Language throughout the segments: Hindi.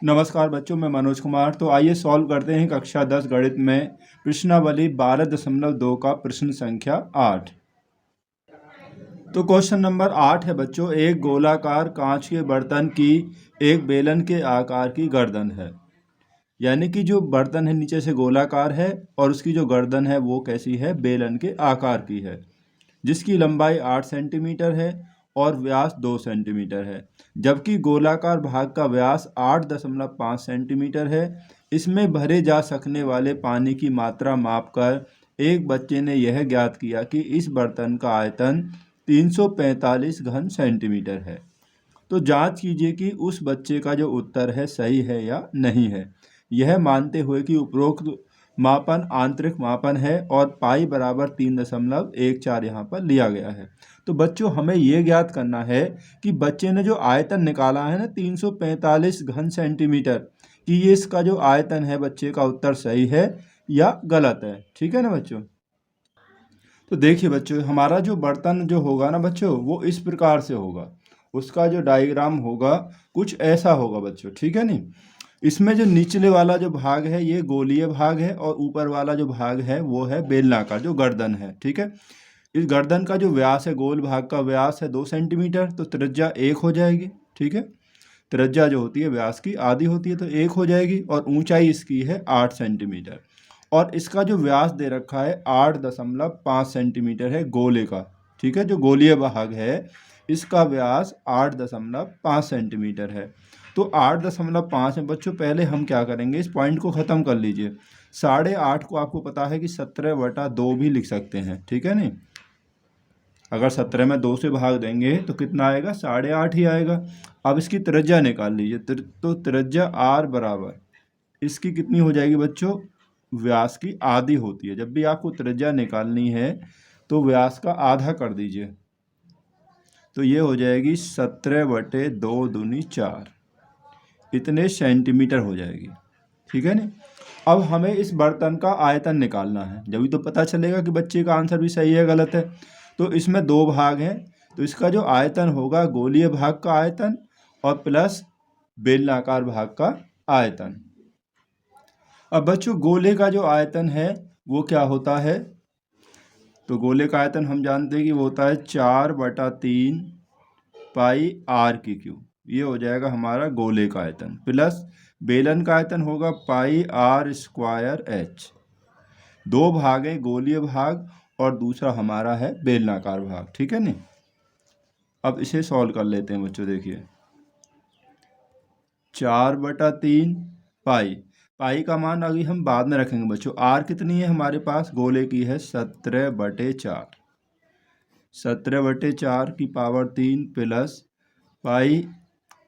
नमस्कार बच्चों, मैं मनोज कुमार। तो आइए सॉल्व करते हैं कक्षा 10 गणित में प्रश्नावली 12.2 का प्रश्न संख्या 8। तो क्वेश्चन नंबर 8 है बच्चों, एक गोलाकार कांच के बर्तन की एक बेलन के आकार की गर्दन है। यानी कि जो बर्तन है नीचे से गोलाकार है और उसकी जो गर्दन है वो कैसी है, बेलन के आकार की है, जिसकी लंबाई 8 सेंटीमीटर है और व्यास 2 सेंटीमीटर है। जबकि गोलाकार भाग का व्यास 8.5 सेंटीमीटर है। इसमें भरे जा सकने वाले पानी की मात्रा मापकर एक बच्चे ने यह ज्ञात किया कि इस बर्तन का आयतन 345 घन सेंटीमीटर है। तो जांच कीजिए कि उस बच्चे का जो उत्तर है सही है या नहीं है, यह मानते हुए कि उपरोक्त मापन आंतरिक मापन है और पाई बराबर 3.14 यहाँ पर लिया गया है। तो बच्चों हमें ये ज्ञात करना है कि बच्चे ने जो आयतन निकाला है ना 345 घन सेंटीमीटर, कि ये इसका जो आयतन है बच्चे का उत्तर सही है या गलत है। ठीक है ना बच्चों। तो देखिए बच्चों, हमारा जो बर्तन जो होगा ना बच्चों, वो इस प्रकार से होगा। उसका जो डायग्राम होगा कुछ ऐसा होगा बच्चों। ठीक है नहीं। इसमें जो निचले वाला जो भाग है ये गोलीय भाग है और ऊपर वाला जो भाग है वो है बेलनाकार, जो गर्दन है। ठीक है। इस गर्दन का जो व्यास है, गोल भाग का व्यास है 2 सेंटीमीटर, तो त्रिज्या 1 हो जाएगी। ठीक है। त्रिज्या जो होती है व्यास की आधी होती है, तो 1 हो जाएगी। और ऊंचाई इसकी है 8 सेंटीमीटर और इसका जो व्यास दे रखा है 8.5 सेंटीमीटर है गोले का। ठीक है। जो गोलीय भाग है इसका व्यास 8.5 सेंटीमीटर है। तो 8.5 में बच्चों पहले हम क्या करेंगे, इस पॉइंट को ख़त्म कर लीजिए। 8.5 को आपको पता है कि 17/2 भी लिख सकते हैं। ठीक है नहीं। अगर 17 में 2 से भाग देंगे तो कितना आएगा, 8.5 ही आएगा। अब इसकी त्रिज्या निकाल लीजिए। तो त्रिज्या आर बराबर इसकी कितनी हो जाएगी बच्चों, व्यास की आधी होती है। जब भी आपको त्रिज्या निकालनी है तो व्यास का आधा कर दीजिए, तो ये हो जाएगी 17/2 दूनी 4, इतने सेंटीमीटर हो जाएगी। ठीक है ना। अब हमें इस बर्तन का आयतन निकालना है, जब तो पता चलेगा कि बच्चे का आंसर भी सही है गलत है। तो इसमें 2 भाग हैं, तो इसका जो आयतन होगा गोलीय भाग का आयतन और प्लस बेलनाकार भाग का आयतन। अब बच्चों गोले का जो आयतन है वो क्या होता है, तो गोले का आयतन हम जानते हैं कि वो होता है 4/3 पाई आर की क्यूब। ये हो जाएगा हमारा गोले का आयतन, प्लस बेलन का आयतन होगा पाई आर स्क्वायर एच। 2 भाग है, गोलीय भाग और दूसरा हमारा है बेलनाकार भाग। ठीक है नहीं। अब इसे सॉल्व कर लेते हैं बच्चों। देखिए 4/3 पाई, पाई का मान अभी हम बाद में रखेंगे बच्चों। आर कितनी है हमारे पास, गोले की है 17/4, 17/4 की पावर 3 प्लस पाई,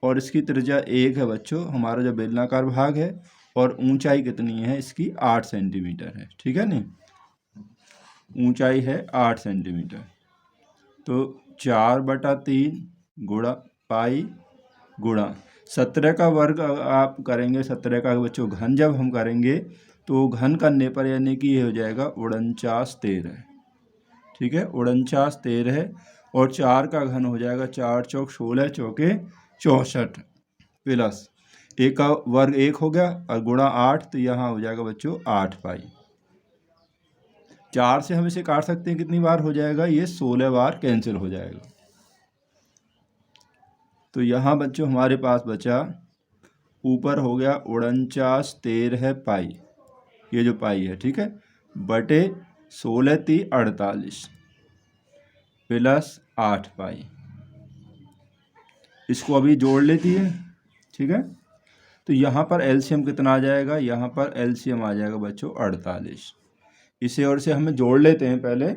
और इसकी त्रिज्या 1 है बच्चों, हमारा जो बेलनाकार भाग है, और ऊंचाई कितनी है इसकी 8 सेंटीमीटर है। ठीक है नहीं। ऊंचाई है 8 सेंटीमीटर। तो 4/3 गुणा पाई गुणा 17 का वर्ग आप करेंगे, 17 का बच्चों घन जब हम करेंगे तो घन करने पर यानी कि ये हो जाएगा 49/13। ठीक है, 49/13 और 4 का घन हो जाएगा 4 चौक 16 चौके 64 प्लस 1 का वर्ग 1 हो गया और गुणा 8, तो यहाँ हो जाएगा बच्चों 8 पाई। 4 से हम इसे काट सकते हैं, कितनी बार हो जाएगा, ये 16 बार कैंसिल हो जाएगा। तो यहाँ बच्चों हमारे पास बचा, ऊपर हो गया 49/13 पाई, ये जो पाई है, ठीक है, बटे 16 × 48 प्लस 8 पाई। इसको अभी जोड़ लेती है। ठीक है। तो यहाँ पर एलसीएम कितना आ जाएगा, यहाँ पर एलसीएम आ जाएगा बच्चों 48। इसे और से हमें जोड़ लेते हैं पहले।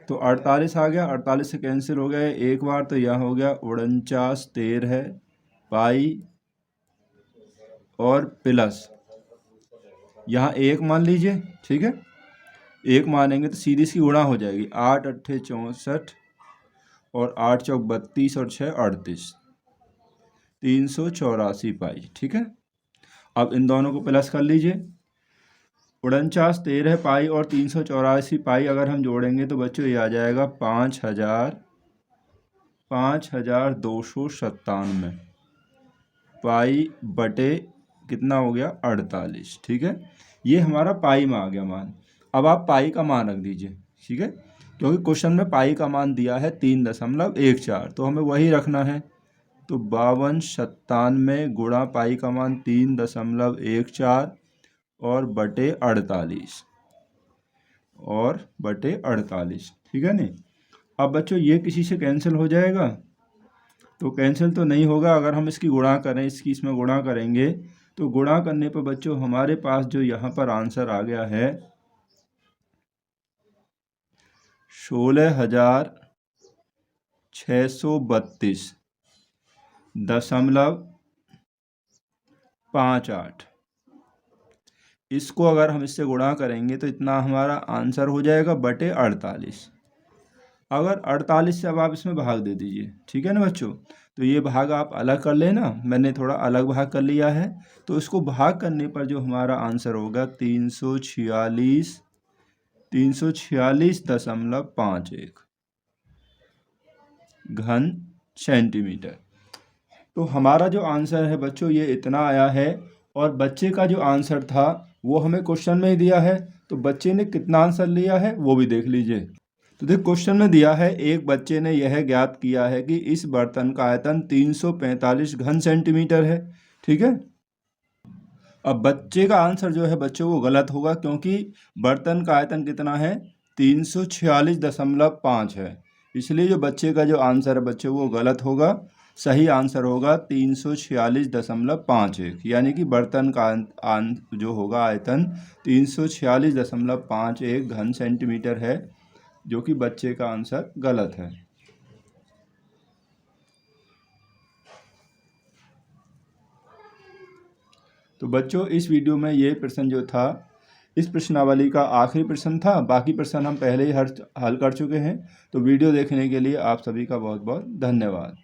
तो 48 आ गया, 48 से कैंसिल हो गया एक बार, तो यहाँ हो गया 49/13 पाई और प्लस यहाँ 1 मान लीजिए। ठीक है, 1 मानेंगे तो सीधी सी गुणा हो जाएगी, 8 8 64 और 8 चौक 32 और 6 38, 384 पाई। ठीक है। अब इन दोनों को प्लस कर लीजिए, 49/13 पाई और 384 पाई अगर हम जोड़ेंगे तो बच्चों ये आ जाएगा 5297 पाई बटे कितना हो गया 48। ठीक है, ये हमारा पाई में आ गया मान। अब आप पाई का मान रख दीजिए। ठीक है, क्योंकि क्वेश्चन में पाई का मान दिया है 3.14, तो हमें वही रखना है। तो 5297 गुणा पाई का मान 3.14 और बटे 48 और बटे 48। ठीक है नहीं। अब बच्चों ये किसी से कैंसिल हो जाएगा? तो कैंसिल तो नहीं होगा। अगर हम इसकी गुणा करें, इसकी इसमें गुणा करेंगे, तो गुणा करने पर बच्चों हमारे पास जो यहाँ पर आंसर आ गया है 16,632.58। इसको अगर हम इससे गुणा करेंगे तो इतना हमारा आंसर हो जाएगा बटे 48। अगर 48 से अब आप इसमें भाग दे दीजिए। ठीक है ना बच्चों, तो ये भाग आप अलग कर लेना, मैंने थोड़ा अलग भाग कर लिया है। तो इसको भाग करने पर जो हमारा आंसर होगा 346.51 घन सेंटीमीटर। तो हमारा जो आंसर है बच्चों ये इतना आया है। और बच्चे का जो आंसर था वो हमें क्वेश्चन में ही दिया है, तो बच्चे ने कितना आंसर लिया है वो भी देख लीजिए। तो देख क्वेश्चन में दिया है, एक बच्चे ने यह ज्ञात किया है कि इस बर्तन का आयतन 345 घन सेंटीमीटर है। ठीक है, अब बच्चे का आंसर जो है बच्चों वो गलत होगा, क्योंकि बर्तन का आयतन कितना है 346.5 है। इसलिए जो बच्चे का जो आंसर है बच्चों वो गलत होगा। सही आंसर होगा 346.51, यानी कि बर्तन का जो होगा आयतन 346.51 घन सेंटीमीटर है, जो कि बच्चे का आंसर गलत है। तो बच्चों इस वीडियो में ये प्रश्न जो था, इस प्रश्नावली का आखिरी प्रश्न था। बाकी प्रश्न हम पहले ही हल कर चुके हैं। तो वीडियो देखने के लिए आप सभी का बहुत बहुत धन्यवाद।